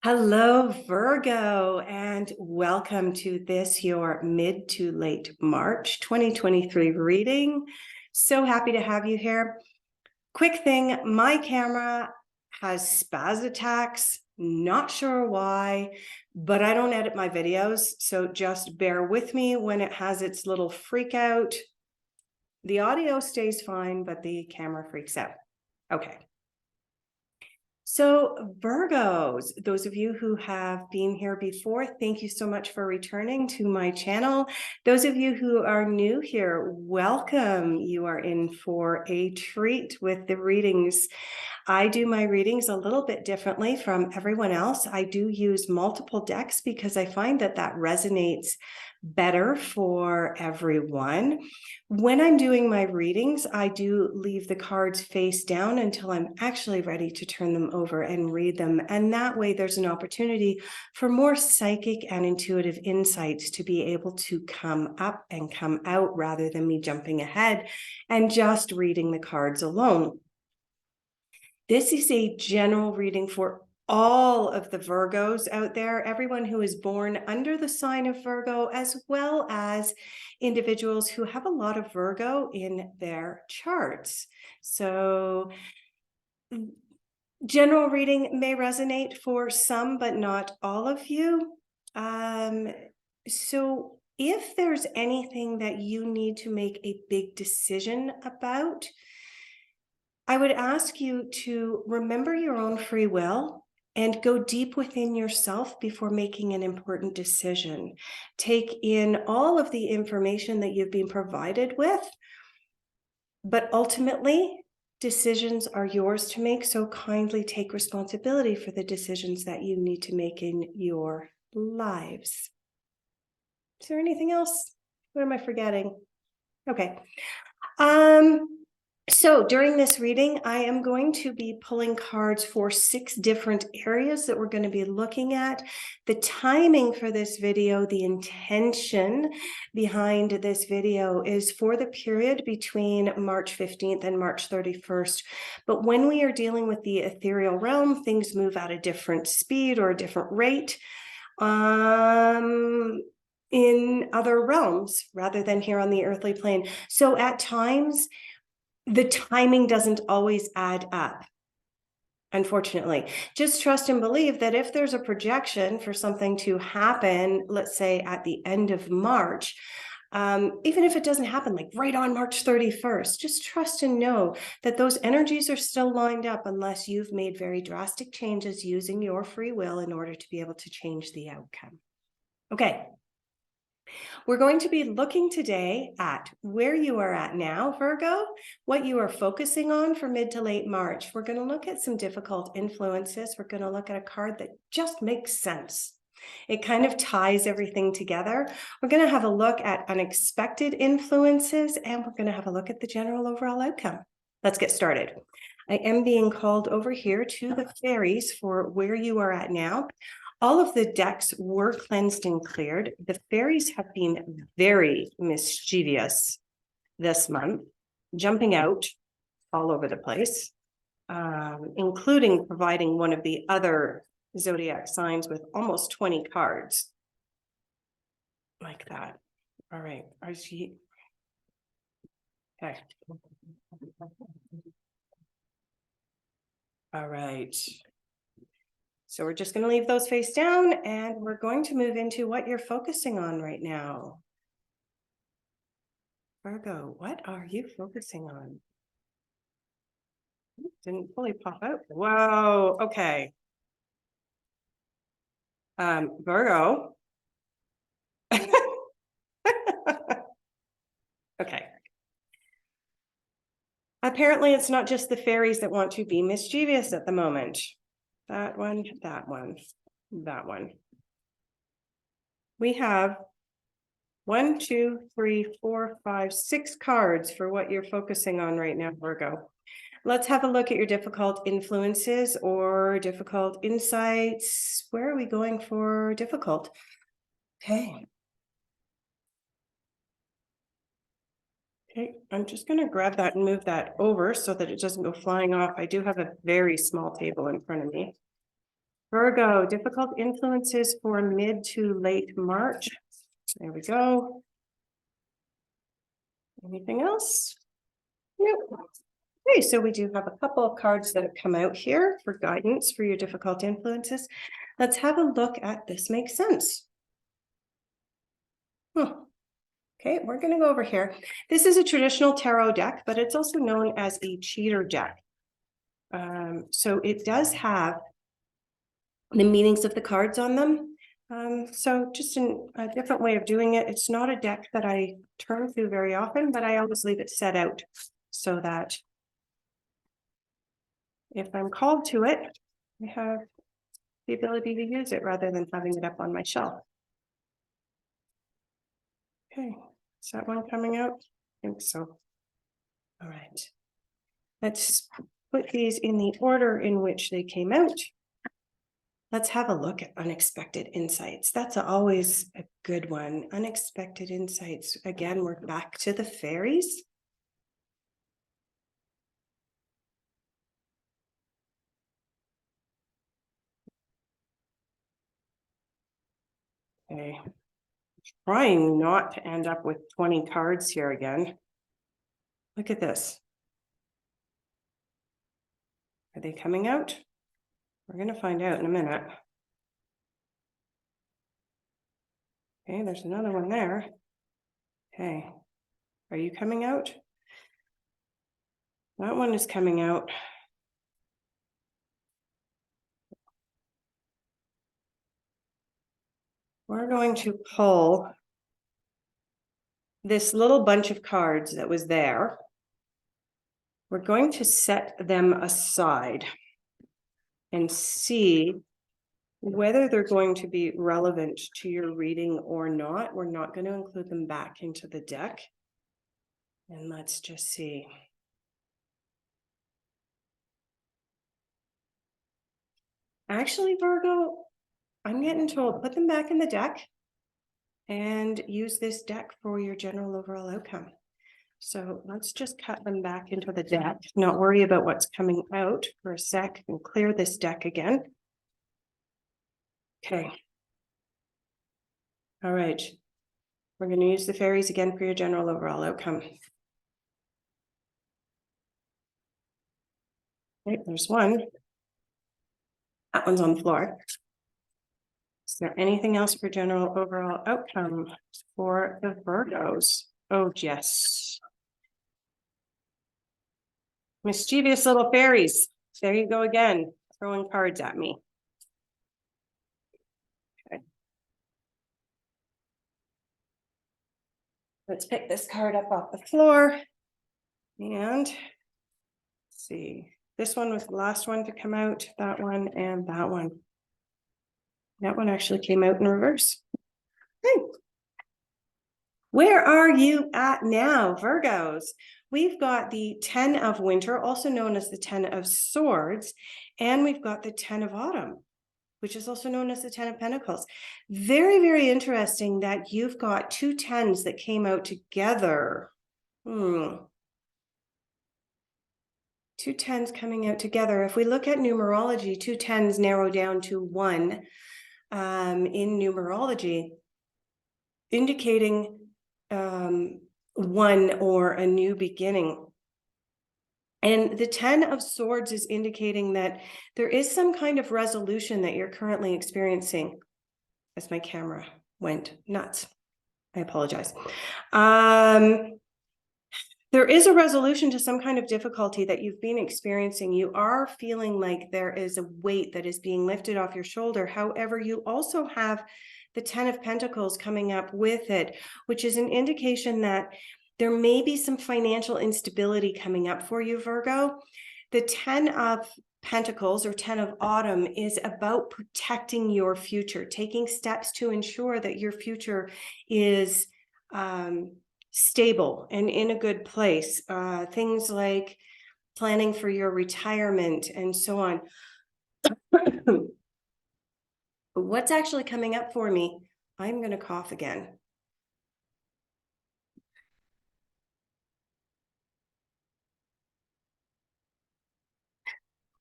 Hello, Virgo, and welcome to this, your mid to late March 2023 reading. So happy to have you here. Quick thing, my camera has spaz attacks, not sure why, but I don't edit my videos, so just bear with me when it has its little freak out. The audio stays fine, but the camera freaks out. Okay. So Virgos, those of you who have been here before, thank you so much for returning to my channel. Those of you who are new here, welcome. You are in for a treat with the readings. I do my readings a little bit differently from everyone else. I do use multiple decks because I find that resonates better for everyone. When I'm doing my readings, I do leave the cards face down until I'm actually ready to turn them over and read them. And that way there's an opportunity for more psychic and intuitive insights to be able to come up and come out rather than me jumping ahead and just reading the cards alone. This is a general reading for all of the Virgos out there, everyone who is born under the sign of Virgo, as well as individuals who have a lot of Virgo in their charts. So general reading may resonate for some, but not all of you. So if there's anything that you need to make a big decision about, I would ask you to remember your own free will and go deep within yourself before making an important decision. Take in all of the information that you've been provided with, but ultimately, decisions are yours to make, so kindly take responsibility for the decisions that you need to make in your lives. Is there anything else? What am I forgetting? Okay. So during this reading, I am going to be pulling cards for 6 different areas that we're going to be looking at. The timing for this video, the intention behind this video is for the period between March 15th and March 31st. But when we are dealing with the ethereal realm, things move at a different speed or a different rate in other realms rather than here on the earthly plane. So at times, the timing doesn't always add up, unfortunately. Just trust and believe that if there's a projection for something to happen, let's say at the end of March, even if it doesn't happen like right on March 31st, just trust and know that those energies are still lined up unless you've made very drastic changes using your free will in order to be able to change the outcome. Okay. We're going to be looking today at where you are at now, Virgo, what you are focusing on for mid to late March. We're going to look at some difficult influences. We're going to look at a card that just makes sense. It kind of ties everything together. We're going to have a look at unexpected influences, and we're going to have a look at the general overall outcome. Let's get started. I am being called over here to the fairies for where you are at now. All of the decks were cleansed and cleared. The fairies have been very mischievous this month, jumping out all over the place, including providing one of the other zodiac signs with almost 20 cards. Like that. All right. Okay. All right. So we're just going to leave those face down, and we're going to move into what you're focusing on right now. Virgo, what are you focusing on? Didn't fully pop out. Whoa, okay. Virgo. Okay. Apparently it's not just the fairies that want to be mischievous at the moment. That one, that one, that one. We have 1, 2, 3, 4, 5, 6 cards for what you're focusing on right now, Virgo. Let's have a look at your difficult influences or difficult insights. Where are we going for difficult? Okay. Okay, I'm just going to grab that and move that over so that it doesn't go flying off. I do have a very small table in front of me. Virgo, difficult influences for mid to late March. There we go. Anything else? Nope. Okay, so we do have a couple of cards that have come out here for guidance for your difficult influences. Let's have a look at this makes sense. Okay, we're going to go over here. This is a traditional tarot deck, but it's also known as a cheater deck. So it does have the meanings of the cards on them. So just a different way of doing it. It's not a deck that I turn to very often, but I always leave it set out so that if I'm called to it, I have the ability to use it rather than having it up on my shelf. Okay, is that one coming out? I think so. All right. Let's put these in the order in which they came out. Let's have a look at unexpected insights. That's always a good one. Unexpected insights. Again, we're back to the fairies. Okay. Trying not to end up with 20 cards here again. Look at this. Are they coming out? We're going to find out in a minute. Okay, there's another one there. Okay. Are you coming out? That one is coming out. We're going to pull this little bunch of cards that was there. We're going to set them aside and see whether they're going to be relevant to your reading or not. We're not going to include them back into the deck. And let's just see. Actually, Virgo, I'm getting told, put them back in the deck and use this deck for your general overall outcome. So let's just cut them back into the deck, not worry about what's coming out for a sec and clear this deck again. Okay. All right. We're going to use the fairies again for your general overall outcome. Right, there's one. That one's on the floor. Is there anything else for general overall outcome for the Virgos? Oh, yes. Mischievous little fairies. There you go again, throwing cards at me. Okay. Let's pick this card up off the floor. And let's see. This one was the last one to come out, that one and that one. That one actually came out in reverse. Okay. Where are you at now, Virgos? We've got the 10 of Winter, also known as the 10 of Swords, and we've got the 10 of Autumn, which is also known as the 10 of Pentacles. Very, very interesting that you've got two 10s that came out together. Two 10s coming out together. If we look at numerology, two 10s narrow down to one in numerology, indicating one or a new beginning. And the 10 of Swords is indicating that there is some kind of resolution that you're currently experiencing. As my camera went nuts. I apologize. There is a resolution to some kind of difficulty that you've been experiencing. You are feeling like there is a weight that is being lifted off your shoulder. However, you also have the 10 of Pentacles coming up with it, which is an indication that there may be some financial instability coming up for you, Virgo. The 10 of Pentacles or 10 of Autumn is about protecting your future, taking steps to ensure that your future is stable and in a good place. Things like planning for your retirement and so on. What's actually coming up for me? I'm going to cough again.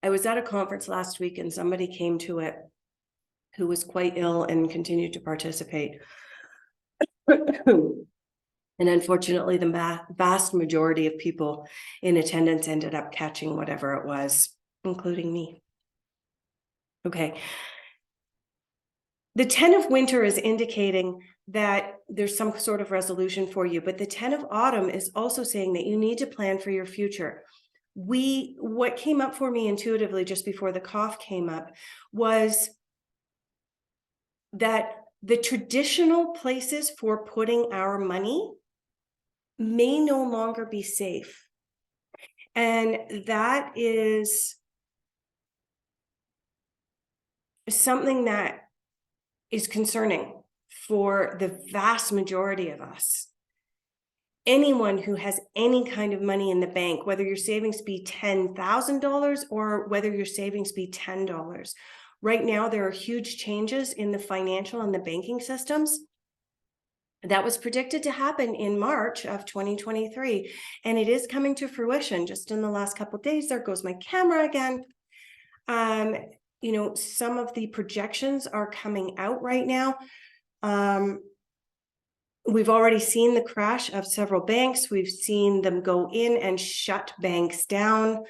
I was at a conference last week and somebody came to it who was quite ill and continued to participate. And unfortunately, the vast majority of people in attendance ended up catching whatever it was, including me. Okay. The 10 of winter is indicating that there's some sort of resolution for you, but the 10 of autumn is also saying that you need to plan for your future. What came up for me intuitively just before the cough came up was that the traditional places for putting our money may no longer be safe. And that is something that is concerning for the vast majority of us. Anyone who has any kind of money in the bank, whether your savings be $10,000 or whether your savings be $10. Right now, there are huge changes in the financial and the banking systems. That was predicted to happen in March of 2023, and it is coming to fruition just in the last couple of days. There goes my camera again. You know, some of the projections are coming out right now. We've already seen the crash of several banks. We've seen them go in and shut banks down.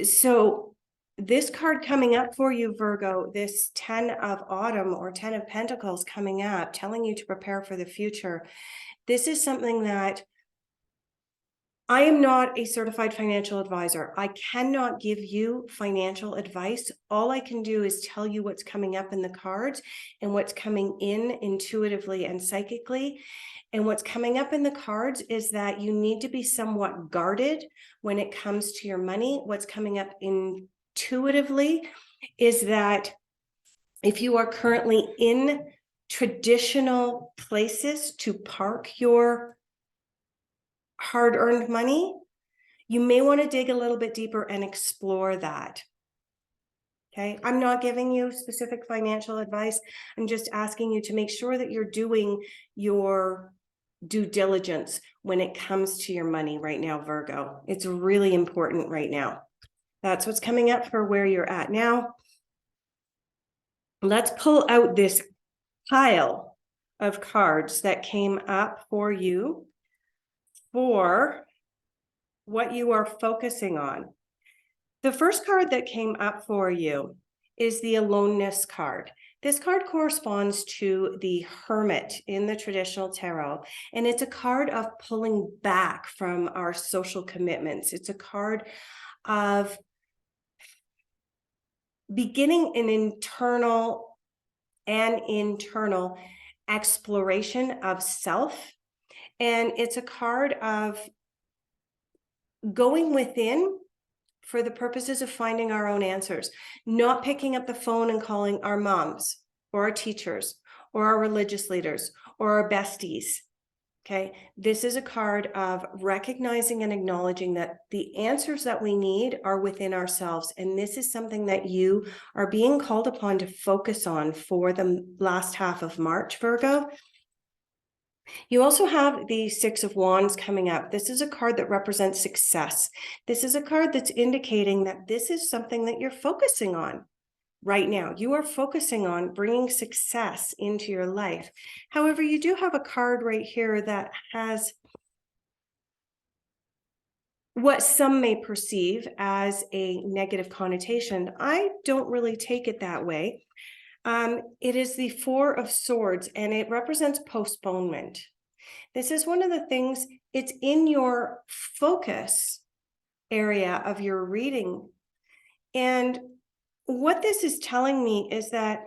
So this card coming up for you, Virgo, this 10 of autumn or 10 of pentacles coming up, telling you to prepare for the future. This is something that I am not a certified financial advisor. I cannot give you financial advice. All I can do is tell you what's coming up in the cards and what's coming in intuitively and psychically. And what's coming up in the cards is that you need to be somewhat guarded when it comes to your money. What's coming up intuitively is that if you are currently in traditional places to park your hard-earned money, you may want to dig a little bit deeper and explore that. Okay, I'm not giving you specific financial advice. I'm just asking you to make sure that you're doing your due diligence when it comes to your money right now, Virgo. It's really important right now. That's what's coming up for where you're at now. Let's pull out this pile of cards that came up for you for what you are focusing on. The first card that came up for you is the aloneness card. This card corresponds to the Hermit in the traditional tarot, and it's a card of pulling back from our social commitments. It's a card of beginning an internal exploration of self, and it's a card of going within for the purposes of finding our own answers, not picking up the phone and calling our moms or our teachers or our religious leaders or our besties. Okay, this is a card of recognizing and acknowledging that the answers that we need are within ourselves. And this is something that you are being called upon to focus on for the last half of March, Virgo. You also have the Six of Wands coming up. This is a card that represents success. This is a card that's indicating that this is something that you're focusing on right now. You are focusing on bringing success into your life. However, you do have a card right here that has what some may perceive as a negative connotation. I don't really take it that way. It is the Four of Swords, and it represents postponement. This is one of the things, it's in your focus area of your reading. And what this is telling me is that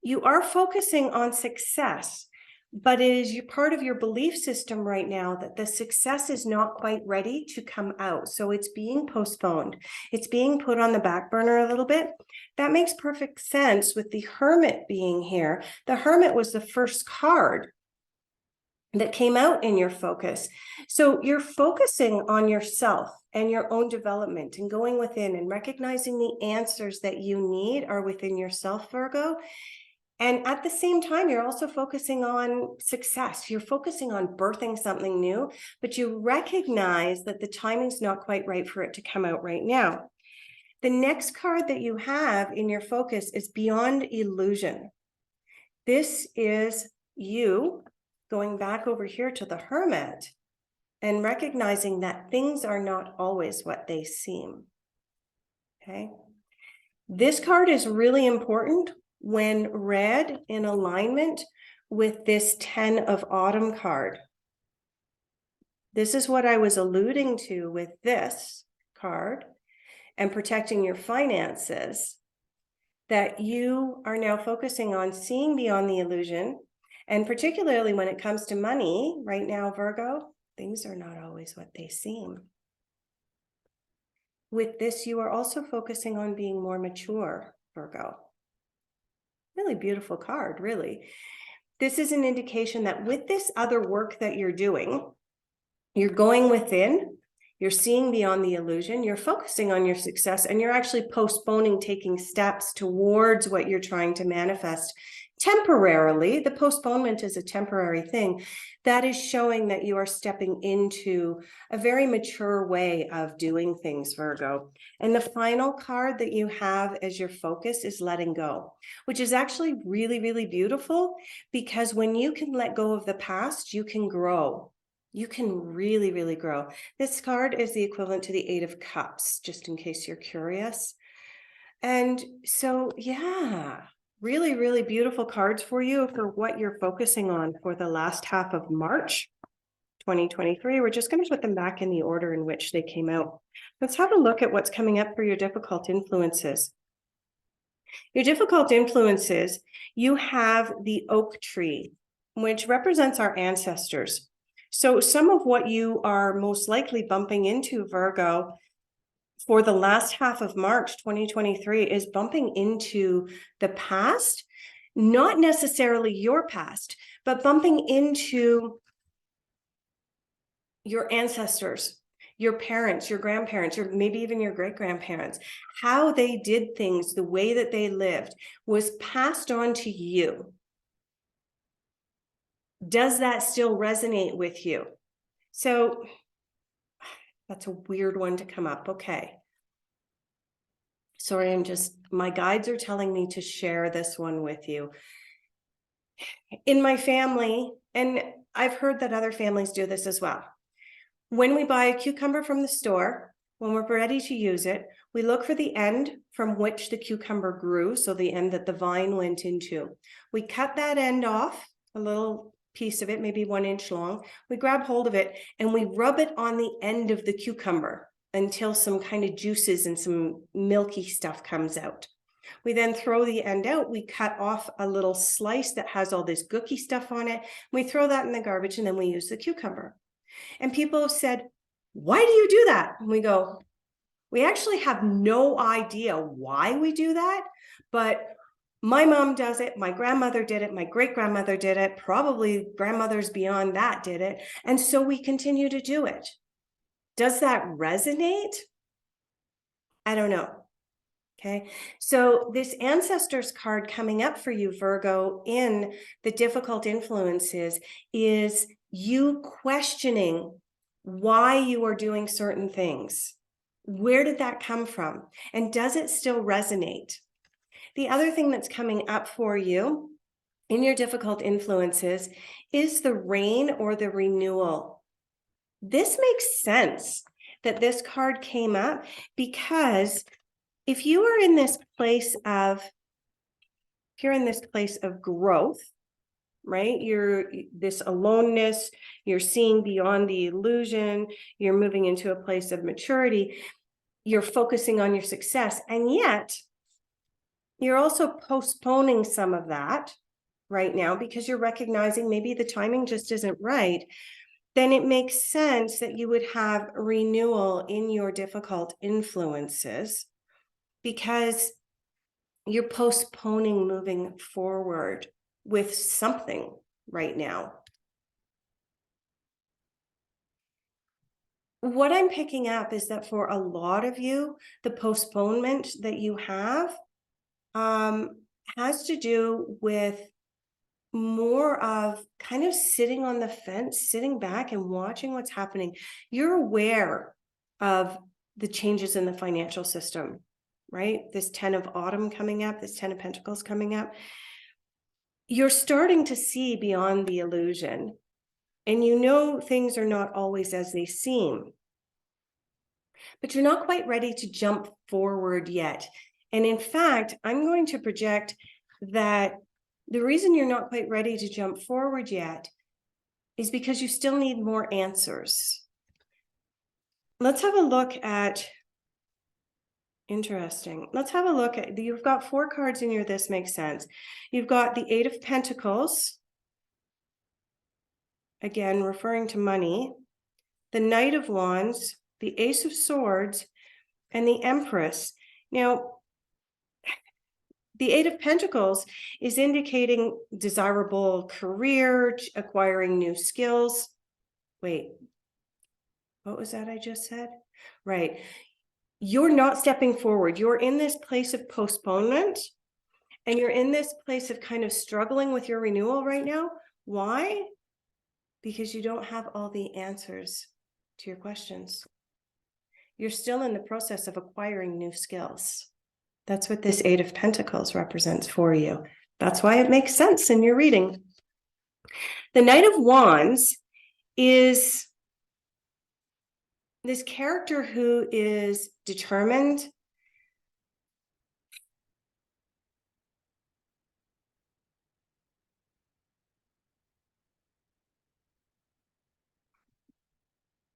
you are focusing on success, but it is part of your belief system right now that the success is not quite ready to come out. So it's being postponed. It's being put on the back burner a little bit. That makes perfect sense with the Hermit being here. The Hermit was the first card that came out in your focus. So you're focusing on yourself and your own development and going within and recognizing the answers that you need are within yourself, Virgo. And at the same time, you're also focusing on success. You're focusing on birthing something new, but you recognize that the timing's not quite right for it to come out right now. The next card that you have in your focus is beyond illusion. This is you going back over here to the Hermit and recognizing that things are not always what they seem. Okay. This card is really important when read in alignment with this 10 of Autumn card. This is what I was alluding to with this card and protecting your finances, that you are now focusing on seeing beyond the illusion. And particularly when it comes to money right now, Virgo, things are not always what they seem. With this, you are also focusing on being more mature, Virgo. Really beautiful card, really. This is an indication that with this other work that you're doing, you're going within, you're seeing beyond the illusion, you're focusing on your success, and you're actually postponing taking steps towards what you're trying to manifest temporarily. The postponement is a temporary thing. That is showing that you are stepping into a very mature way of doing things, Virgo. And the final card that you have as your focus is letting go, which is actually really, really beautiful, because when you can let go of the past, you can grow. You can really, really grow. This card is the equivalent to the 8 of Cups, just in case you're curious. And so, yeah, really, really beautiful cards for you for what you're focusing on for the last half of March 2023. We're just going to put them back in the order in which they came out. Let's have a look at what's coming up for your difficult influences. Your difficult influences, you have the oak tree, which represents our ancestors. So some of what you are most likely bumping into, Virgo, for the last half of March 2023 is bumping into the past, not necessarily your past, but bumping into your ancestors, your parents, your grandparents, or maybe even your great-grandparents. How they did things, the way that they lived was passed on to you. Does that still resonate with you? So that's a weird one to come up. Okay. Sorry, my guides are telling me to share this one with you. In my family, and I've heard that other families do this as well. When we buy a cucumber from the store, when we're ready to use it, we look for the end from which the cucumber grew, so the end that the vine went into. We cut that end off, a little piece of it, maybe 1 inch long. We grab hold of it and we rub it on the end of the cucumber until some kind of juices and some milky stuff comes out. We then throw the end out. We cut off a little slice that has all this gooky stuff on it. We throw that in the garbage and then we use the cucumber. And people have said, why do you do that? And we go, we actually have no idea why we do that, but my mom does it, my grandmother did it, my great-grandmother did it, probably grandmothers beyond that did it, and so we continue to do it. Does that resonate? I don't know. Okay, so this ancestors card coming up for you, Virgo, in the difficult influences is you questioning why you are doing certain things. Where did that come from? And does it still resonate? The other thing that's coming up for you in your difficult influences is the rain or the renewal. This makes sense that this card came up, because if you are in this place of, growth, right? You're this aloneness, you're seeing beyond the illusion, you're moving into a place of maturity, you're focusing on your success, and yet you're also postponing some of that right now because you're recognizing maybe the timing just isn't right. Then it makes sense that you would have renewal in your difficult influences, because you're postponing moving forward with something right now. What I'm picking up is that for a lot of you, the postponement that you have has to do with more of kind of sitting on the fence, sitting back and watching what's happening. You're aware of the changes in the financial system. right? This 10 of autumn coming up, this 10 of pentacles coming up. You're starting to see beyond the illusion, and you know things are not always as they seem, but you're not quite ready to jump forward yet. And in fact, I'm going to project that the reason you're not quite ready to jump forward yet is because you still need more answers. Let's have a look at, interesting. Let's have a look at, you've got 4 cards in your This Makes Sense. You've got the 8 of Pentacles, again, referring to money, the Knight of Wands, the Ace of Swords, and the Empress. Now, the 8 of Pentacles is indicating desirable career, acquiring new skills. Wait, what was that I just said? Right. You're not stepping forward. You're in this place of postponement, and you're in this place of kind of struggling with your renewal right now. Why? Because you don't have all the answers to your questions. You're still in the process of acquiring new skills. That's what this 8 of Pentacles represents for you. That's why it makes sense in your reading. The Knight of Wands is this character who is determined,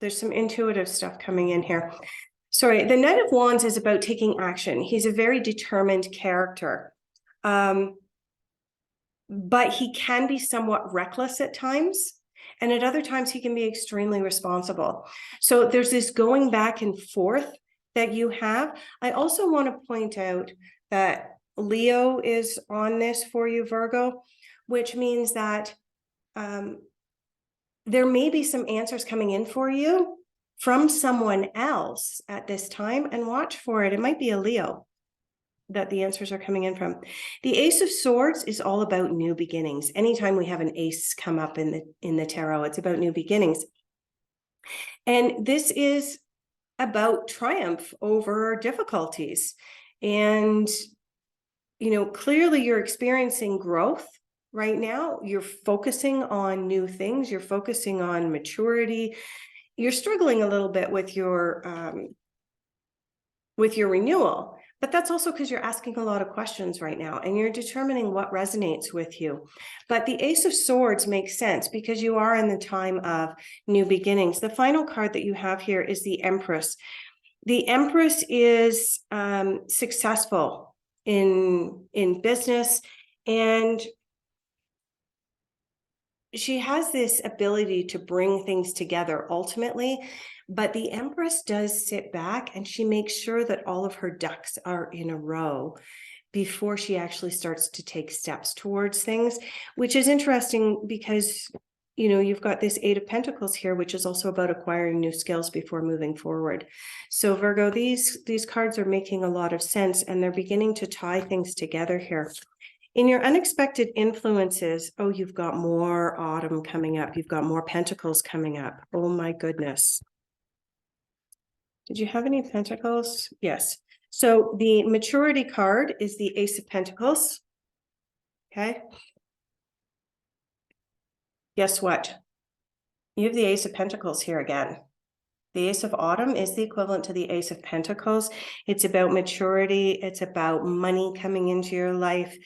there's some intuitive stuff coming in here. Sorry, the Knight of Wands is about taking action. He's a very determined character. But he can be somewhat reckless at times. And at other times, he can be extremely responsible. So there's this going back and forth that you have. I also want to point out that Leo is on this for you, Virgo, which means that there may be some answers coming in for you from someone else at this time, and watch for it. It might be a Leo that the answers are coming in from. The Ace of Swords is all about new beginnings. Anytime we have an ace come up in the tarot, it's about new beginnings. And this is about triumph over difficulties. And, you know, clearly you're experiencing growth right now. You're focusing on new things. You're focusing on maturity. You're struggling a little bit with your renewal. But that's also because you're asking a lot of questions right now, and you're determining what resonates with you. But the Ace of Swords makes sense because you are in the time of new beginnings. The final card that you have here is the Empress. The Empress is successful in business, and she has this ability to bring things together ultimately. But the Empress does sit back and she makes sure that all of her ducks are in a row before she actually starts to take steps towards things, which is interesting because, you know, you've got this 8 of Pentacles here, which is also about acquiring new skills before moving forward. So Virgo, these cards are making a lot of sense, and they're beginning to tie things together here. In your unexpected influences, oh, you've got more autumn coming up. You've got more pentacles coming up. Oh my goodness. Did you have any pentacles? Yes. So the maturity card is the Ace of Pentacles. Okay. Guess what? You have the Ace of Pentacles here again. The Ace of Autumn is the equivalent to the Ace of Pentacles. It's about maturity. It's about money coming into your life.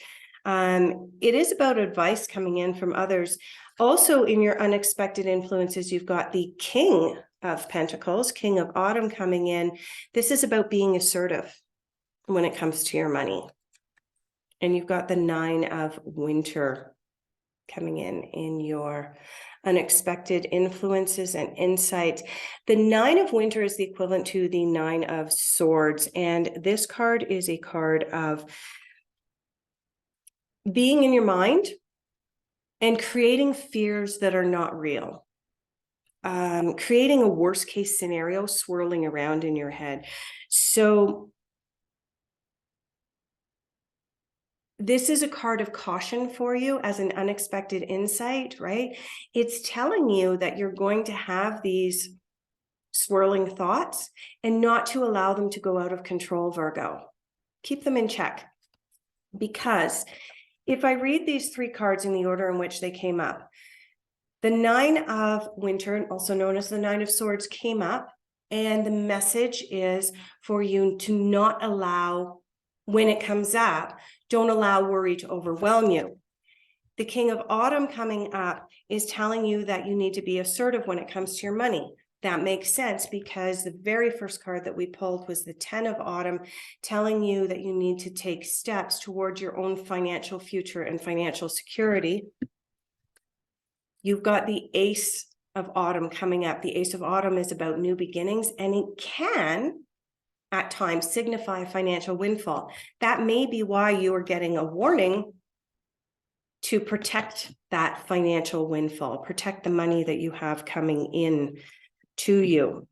It is about advice coming in from others. Also, in your unexpected influences, you've got the King of Pentacles, King of Autumn coming in. This is about being assertive when it comes to your money. And you've got the 9 of Winter coming in your unexpected influences and insights. The 9 of Winter is the equivalent to the 9 of Swords. And this card is a card of being in your mind and creating fears that are not real. Creating a worst case scenario swirling around in your head. So this is a card of caution for you as an unexpected insight, right? It's telling you that you're going to have these swirling thoughts and not to allow them to go out of control, Virgo. keep them in check. Because if I read these three cards in the order in which they came up, the Nine of Winter, also known as the Nine of Swords, came up, and the message is for you to not allow, when it comes up, don't allow worry to overwhelm you. The King of Autumn coming up is telling you that you need to be assertive when it comes to your money. That makes sense because the very first card that we pulled was the 10 of Autumn, telling you that you need to take steps towards your own financial future and financial security. You've got the Ace of Autumn coming up. The Ace of Autumn is about new beginnings, and it can at times signify a financial windfall. That may be why you are getting a warning to protect that financial windfall, protect the money that you have coming in to you.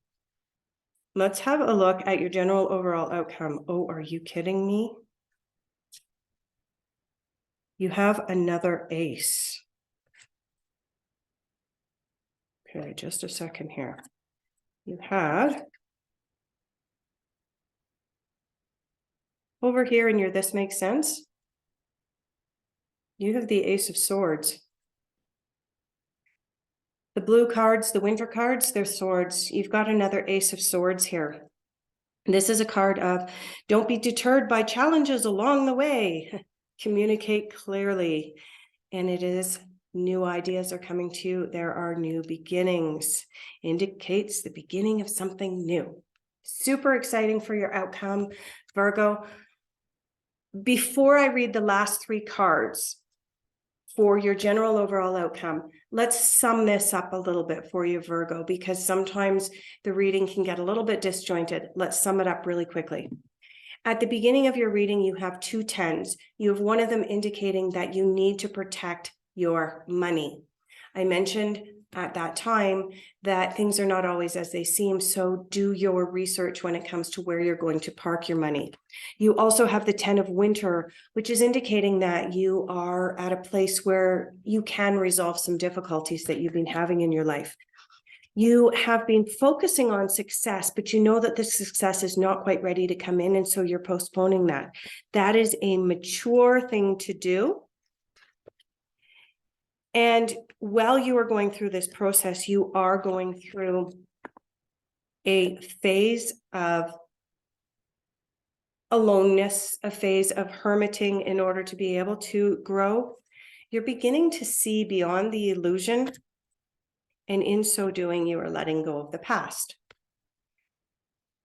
Let's have a look at your general overall outcome. Oh, are you kidding me? You have another ace. Okay, just a second here. You have over here in your This Makes Sense, you have the Ace of Swords. The blue cards, the winter cards, they're swords. You've got another Ace of Swords here. This is a card of don't be deterred by challenges along the way. Communicate clearly. And it is new ideas are coming to you. There are new beginnings. Indicates the beginning of something new. Super exciting for your outcome, Virgo. Before I read the last three cards for your general overall outcome, let's sum this up a little bit for you, Virgo, because sometimes the reading can get a little bit disjointed. Let's sum it up really quickly. At the beginning of your reading, you have two tens. You have one of them indicating that you need to protect your money. I mentioned at that time that things are not always as they seem, so do your research when it comes to where you're going to park your money. You also have the 10 of Winter, which is indicating that you are at a place where you can resolve some difficulties that you've been having in your life. You have been focusing on success, but you know that the success is not quite ready to come in, and so you're postponing that. That is a mature thing to do. And while you are going through this process, you are going through a phase of aloneness, a phase of hermiting in order to be able to grow. You're beginning to see beyond the illusion, and in so doing, you are letting go of the past.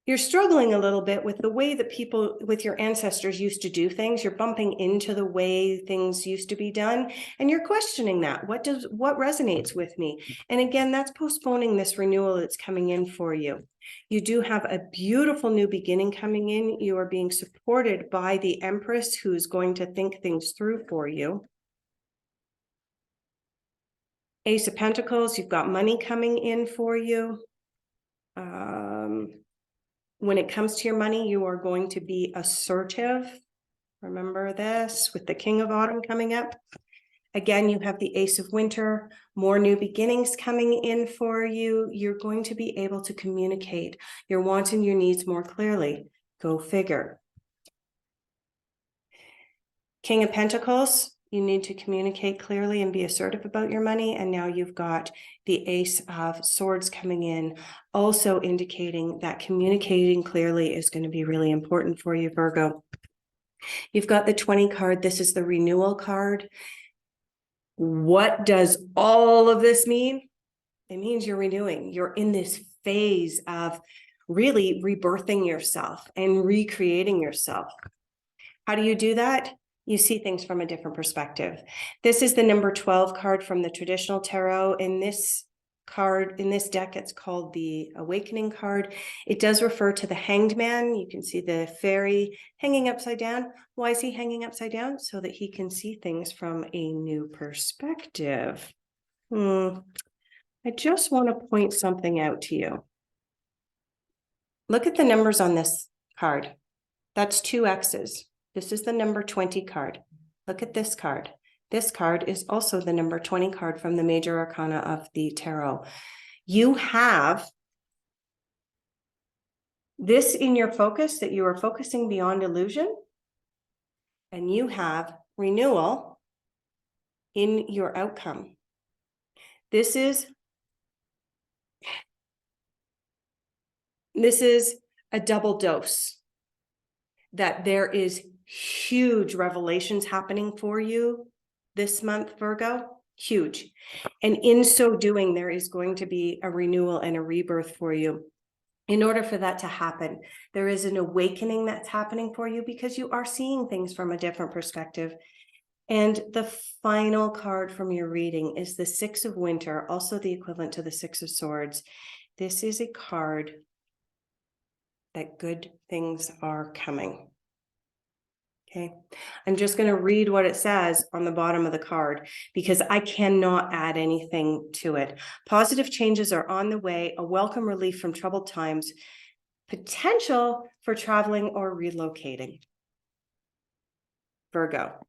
You're struggling a little bit with the way that people with your ancestors used to do things. You're bumping into the way things used to be done, and you're questioning that. What resonates with me? And again, that's postponing this renewal that's coming in for you. You do have a beautiful new beginning coming in. You are being supported by the Empress, who's going to think things through for you. Ace of Pentacles, you've got money coming in for you. When it comes to your money, you are going to be assertive. Remember this with the King of Autumn coming up. Again, you have the Ace of Winter, more new beginnings coming in for you. You're going to be able to communicate your wants and your needs more clearly. Go figure. King of Pentacles, you need to communicate clearly and be assertive about your money. And now you've got the Ace of Swords coming in, also indicating that communicating clearly is going to be really important for you, Virgo. You've got the 20 card. This is the renewal card. What does all of this mean? It means you're renewing. You're in this phase of really rebirthing yourself and recreating yourself. How do you do that? You see things from a different perspective. This is the number 12 card from the traditional tarot. In this card, in this deck, it's called the Awakening card. It does refer to the Hanged Man. You can see the fairy hanging upside down. Why is he hanging upside down? So that he can see things from a new perspective. I just want to point something out to you. Look at the numbers on this card. That's 2 X's. This is the number 20 card. Look at this card. This card is also the number 20 card from the major arcana of the tarot. You have this in your focus, that you are focusing beyond illusion. and you have renewal in your outcome. This is a double dose, that there is huge revelations happening for you this month, Virgo, huge. And in so doing, there is going to be a renewal and a rebirth for you. In order for that to happen, there is an awakening that's happening for you because you are seeing things from a different perspective. And the final card from your reading is the Six of Winter, also the equivalent to the Six of Swords. This is a card that good things are coming. Okay, I'm just going to read what it says on the bottom of the card because I cannot add anything to it. Positive changes are on the way, a welcome relief from troubled times, potential for traveling or relocating. Virgo,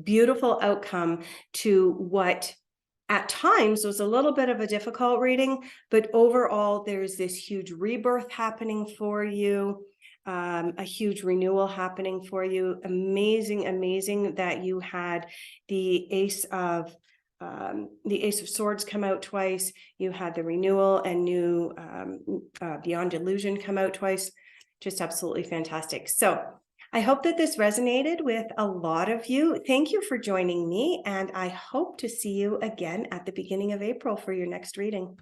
beautiful outcome to what at times was a little bit of a difficult reading, but overall there's this huge rebirth happening for you. A huge renewal happening for you. Amazing that you had the Ace of Swords come out twice. You had the renewal and new Beyond Illusion come out twice. Just absolutely fantastic. So I hope that this resonated with a lot of you. Thank you for joining me, and I hope to see you again at the beginning of April for your next reading.